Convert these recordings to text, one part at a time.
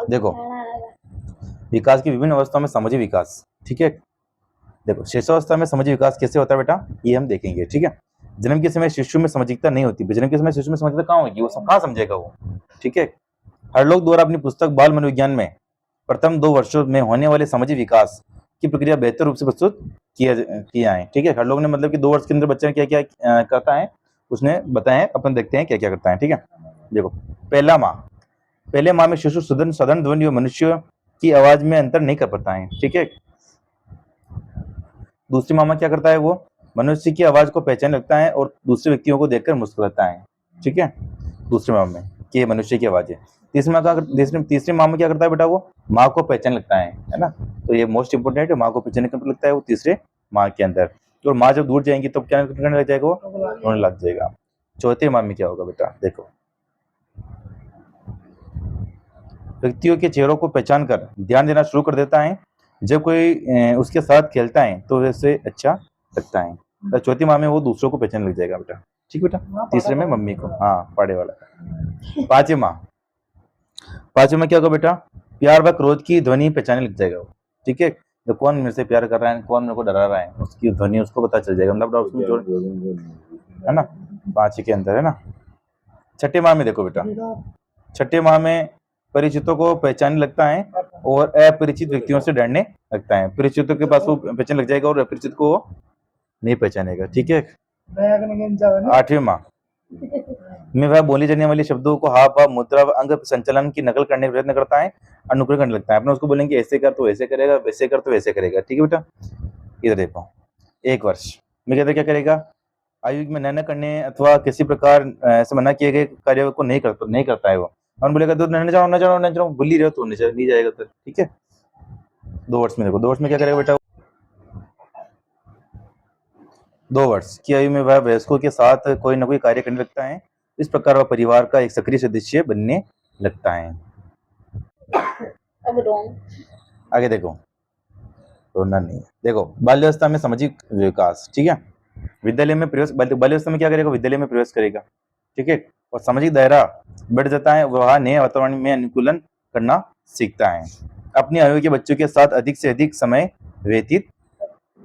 देखो विकास की विभिन्न अवस्थाओं में सामाजिक विकास, ठीक है। देखो शिशुअवस्था में सामाजिक विकास कैसे होता है बेटा, ये हम देखेंगे, ठीक है। जन्म के समय शिशु में सामाजिकता नहीं होती, जन्म के समय शिशु में सामाजिकता कहाँ होगी, वो कहाँ समझेगा वो, ठीक है। हरलोग द्वारा अपनी पुस्तक बाल मनोविज्ञान में प्रथम 2 वर्षों में होने वाले सामाजिक विकास की प्रक्रिया बेहतर रूप से प्रस्तुत किया है, ठीक है। हरलोग ने मतलब कि 2 वर्ष के अंदर बच्चे क्या क्या करता है उसने बताया है, अपन देखते हैं क्या क्या करता है, ठीक है। देखो पहले माह में शिशु साधारण ध्वनि और मनुष्य की आवाज में अंतर नहीं कर पाता है, ठीक है। दूसरी माह में क्या करता है, वो मनुष्य की आवाज को पहचान लगता है और दूसरे व्यक्तियों को देखकर मुस्कुराता है, ठीक है। दूसरे माह में कि ये मनुष्य की आवाज है। तीसरी माह में क्या करता है बेटा, वो माँ को पहचान लगता है ना। तो ये मोस्ट इंपोर्टेंट है, माँ को पहचान लगता है वो तीसरे माह के अंदर। तो माँ जब दूर जाएंगी तो क्या करने लग जाएगा, वो रोने लग जाएगा। चौथे माह में क्या होगा बेटा, देखो व्यक्तियों के चेहरों को पहचान कर ध्यान देना शुरू कर देता है। जब कोई उसके साथ खेलता है तो वैसे अच्छा लगता है। तो चौथी माह में वो दूसरों को पहचान लग जाएगा बेटा, ठीक बेटा। तीसरे में मम्मी को, हाँ पाड़े वाला। पांचवे में क्या होगा बेटा, प्यार व क्रोध की ध्वनि पहचानने लग जाएगा वो, ठीक है। तो कौन मेरे से प्यार कर रहा है, कौन मेरे को डरा रहा है, उसकी ध्वनि उसको पता चल जाएगा, मतलब उसमें जोड़ है ना, 5 के अंदर है ना। छठे माह में देखो बेटा, छठे माह में परिचितों को पहचानने लगता है और अपरिचित व्यक्तियों से डरने लगता है। परिचितों के पास वो पहचान लग जाएगा और अपरिचित को वो नहीं पहचानेगा, ठीक है। 8वीं माह में वह बोली जाने वाली शब्दों को हाव भाव मुद्रा व अंग संचालन की नकल करने का प्रयत्न करता है, अनुकरण करने लगता है। अपने उसको बोलेंगे ऐसे कर तो ऐसे करेगा, वैसे कर तो वैसे करेगा, ठीक है बेटा। इधर देखो 1 वर्ष में कहते क्या करेगा, आयु में नैना करने अथवा किसी प्रकार ऐसे मना किए गए कार्यों को नहीं करता है वो। और बोलेगा तो न जाओ न जाओ न जाओ, भूल ही रहो तो नहीं जाएगा तो, ठीक है। 2 वर्ष में देखो, 2 वर्ष में क्या करेगा बेटा, 2 वर्ष की आयु में वह वयस्कों के साथ कोई न कोई कार्य करने लगता है। इस प्रकार वह परिवार का एक सक्रिय सदस्य बनने लगता है। आगे देखो, रोना नहीं है। देखो बाल्यावस्था में सामाजिक विकास, ठीक है। विद्यालय में प्रवेश, बाल्यावस्था में क्या करेगा, विद्यालय में प्रवेश करेगा, ठीक है। और सामाजिक दायरा बढ़ जाता है, वह नए वातावरण में अनुकूलन करना सीखता है। अपनी आयु के बच्चों के साथ अधिक से अधिक समय व्यतीत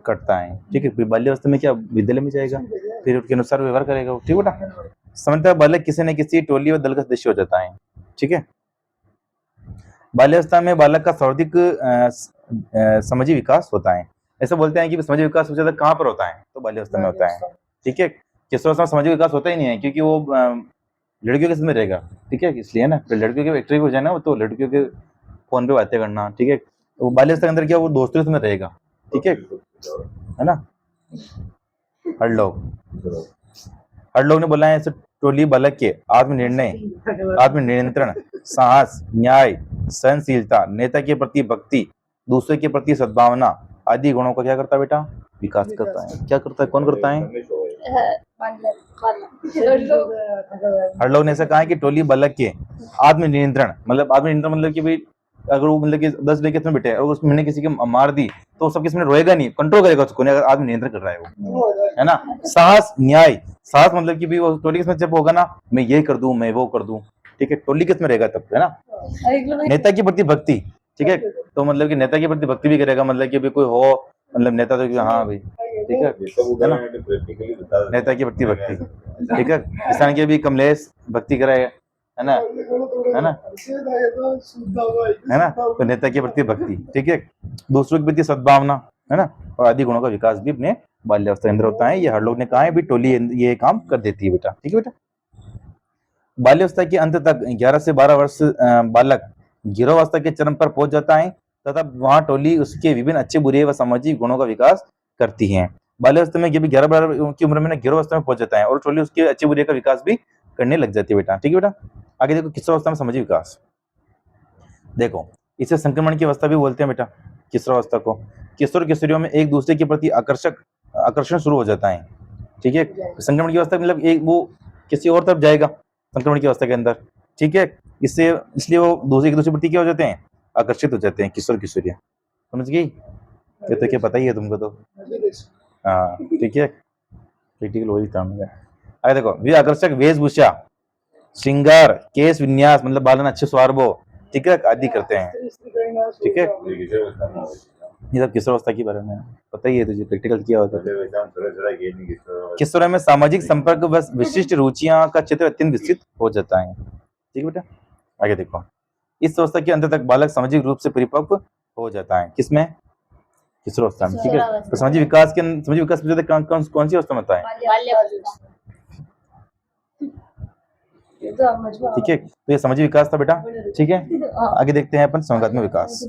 करता है, ठीक है। बाल्यावस्था में क्या विद्यालय में जाएगा, फिर उसके अनुसार व्यवहार करेगा, ठीक बेटा। समझता बालक किसी न किसी टोली और दल का सदस्य हो जाता है, ठीक है। बाल्यावस्था में बालक का सर्वाधिक सामाजिक विकास होता है। ऐसा बोलते हैं कि सामाजिक विकास सबसे ज्यादा कहाँ पर होता है, तो बाल्यावस्था में होता है, ठीक है। किशोरावस्था में सामाजिक विकास होता ही नहीं है, क्योंकि वो लड़कियों के साथ में रहेगा, ठीक है, इसलिए ना। लड़कियों के एक्टिव हो जाए ना, तो लड़कियों के फोन पे बातें करना, ठीक है। वो बाल्यावस्था के अंदर क्या वो दोस्तों के साथ में रहेगा, ठीक है ना। हर लोग ने बोला है ऐसे टोली बालक के आत्मनियंत्रण, साहस, न्याय, सहनशीलता, नेता के प्रति भक्ति, दूसरे के प्रति सद्भावना आदि गुणों का क्या करता है बेटा, विकास करता है। क्या करता है, कौन करता है, हर लोग ने ऐसा कहा है कि टोली बालक के आत्मनियंत्रण, मतलब आत्मनियंत्रण मतलब कि भाई अगर वो मतलब कि 10 लेके इसमें बैठे और उसमें किसी की मार दी तो सबके इसमें रोएगा नहीं, कंट्रोल करेगा उसको, अगर आत्मनियंत्रण कर रहा है वो, है ना। साहस, न्याय, साहस मतलब कि भी वो टोली किसमें जब होगा ना, मैं ये कर दूं, मैं वो कर दूं, ठीक है, टोली किसमें रहेगा तब, है ना। नेता के प्रति भक्ति, ठीक है, तो मतलब कि नेता के प्रति भक्ति भी करेगा, मतलब कि भी कोई हो, मतलब नेता तो हाँ भाई, ठीक है ना, नेता के प्रति भक्ति, ठीक है। किसान के भी कमलेश भक्ति कराएगा, है ना, है ना, है ना। तो नेता के प्रति भक्ति, ठीक है, दूसरों के प्रति सद्भावना, है ना, और आदि गुणों का विकास भी अपने बाल्यावस्था के अंदर होता है। ये हर लोग ने कहा है भी टोली ये काम कर देती है बेटा, ठीक है बेटा। बाल्यावस्था के अंत तक 11 से 12 वर्ष बालक गिरोवावस्था के चरम पर पहुंच जाता है तथा वहां टोली उसके विभिन्न अच्छे बुरे व सामाजिक गुणों का विकास करती है। बाल्यावस्था में 11-12 की उम्र में गिरोवावस्था में पहुंच जाता है और टोली उसके अच्छे बुरे का विकास भी करने लग जाती है बेटा, ठीक है बेटा। आगे देखो किशोरावस्था में सामाजिक विकास, देखो इसे संक्रमण की अवस्था भी बोलते हैं बेटा, किशोरावस्था को। किशोर किशोरियों में एक दूसरे के प्रति आकर्षण शुरू हो जाता है, ठीक है। संक्रमण की अवस्था मतलब एक वो किसी और तरफ जाएगा संक्रमण की अवस्था के अंदर, ठीक है। इसलिए वो एक दूसरे प्रति क्या हो जाते हैं, आकर्षित हो जाते हैं किशोर किशोरियां, समझ गई। ये तो क्या पता ही है तुमको तो, हाँ ठीक है, प्रैक्टिकल वही काम है। अरे देखो वे आकर्षक वेशभूषा, श्रृंगार, केश विन्यास मतलब बालन अच्छे स्वारबो, ठीक है, आदि करते हैं, ठीक है। ये सब किशोरावस्था के बारे में पता ही है तुझे, प्रैक्टिकल किया होता है। किशोर में सामाजिक संपर्क व विशिष्ट रुचियां का चित्र अत्यंत विस्तृत हो जाता है, ठीक है बेटा। आगे देखो, इस अवस्था के अंत तक बालक सामाजिक रूप से परिपक्व हो जाता है, किसमें? किशोरावस्था में, ठीक है। तो सामाजिक विकास सबसे ज्यादा कौन सी अवस्था में होता है? ठीक है, तो ये सामाजिक विकास था बेटा, ठीक है। आगे देखते हैं अपन संज्ञानात्मक विकास।